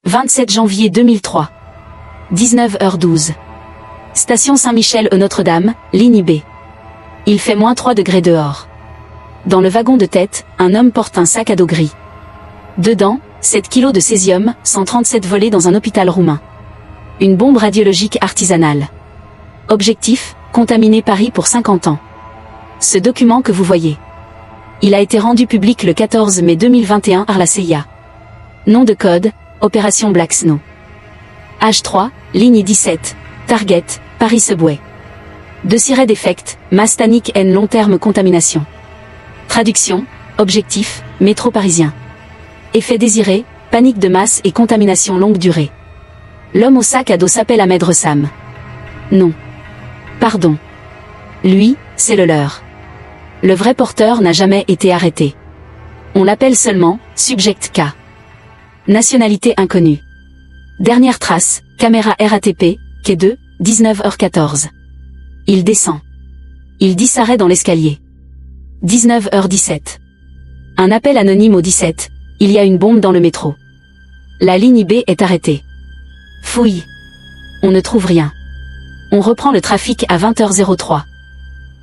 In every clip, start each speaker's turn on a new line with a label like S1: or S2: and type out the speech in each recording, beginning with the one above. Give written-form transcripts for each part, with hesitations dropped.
S1: 27 janvier 2003. 19h12. Station Saint-Michel-Notre-Dame, ligne B. Il fait -3 degrés dehors. Dans le wagon de tête, un homme porte un sac à dos gris. Dedans, 7 kilos de césium, 137 volés dans un hôpital roumain. Une bombe radiologique artisanale. Objectif, contaminer Paris pour 50 ans. Ce document que vous voyez. Il a été rendu public le 14 mai 2021 par la CIA. Nom de code, Opération Black Snow. H3, ligne 17, Target, Paris Subway. Defect, masse tannique N long terme contamination. Traduction, objectif, métro parisien. Effet désiré, panique de masse et contamination longue durée. L'homme au sac à dos s'appelle Ahmed Ressam. Non. Pardon. Lui, c'est le leur. Le vrai porteur n'a jamais été arrêté. On l'appelle seulement, Subject K. Nationalité inconnue. Dernière trace, caméra RATP, quai 2, 19h14. Il descend. Il disparaît dans l'escalier. 19h17. Un appel anonyme au 17, il y a une bombe dans le métro. La ligne B est arrêtée. Fouille. On ne trouve rien. On reprend le trafic à 20h03.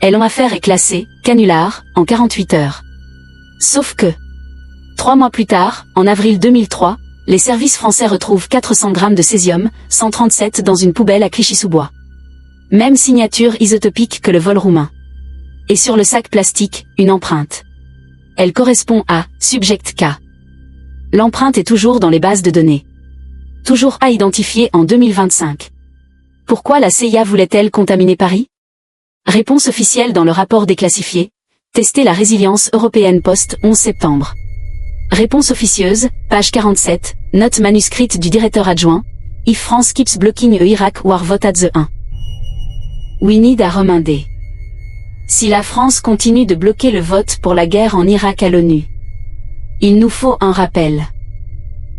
S1: L'affaire est classée, canular, en 48 heures. Sauf que, 3 mois plus tard, en avril 2003, les services français retrouvent 400 grammes de césium, 137 dans une poubelle à Clichy-sous-Bois. Même signature isotopique que le vol roumain. Et sur le sac plastique, une empreinte. Elle correspond à Subject K. L'empreinte est toujours dans les bases de données. Toujours à identifier en 2025. Pourquoi la CIA voulait-elle contaminer Paris? Réponse officielle dans le rapport déclassifié. Tester la résilience européenne post-11 septembre. Réponse officieuse, page 47, note manuscrite du directeur adjoint. If France keeps blocking Iraq war vote at the 1. We need a Romain D. Si la France continue de bloquer le vote pour la guerre en Irak à l'ONU, il nous faut un rappel.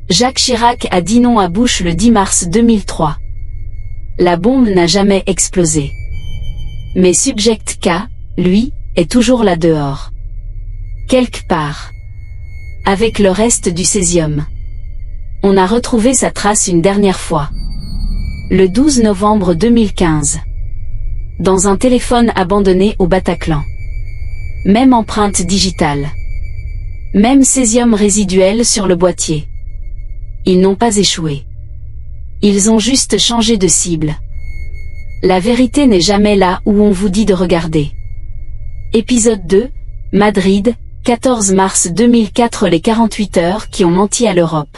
S1: Jacques Chirac a dit non à Bush le 10 mars 2003. La bombe n'a jamais explosé. Mais Subject K, lui, est toujours là dehors. Quelque part. Avec le reste du césium. On a retrouvé sa trace une dernière fois. Le 12 novembre 2015. Dans un téléphone abandonné au Bataclan. Même empreinte digitale. Même césium résiduel sur le boîtier. Ils n'ont pas échoué. Ils ont juste changé de cible. La vérité n'est jamais là où on vous dit de regarder. Épisode 2, Madrid, 14 mars 2004. Les 48 heures qui ont menti à l'Europe.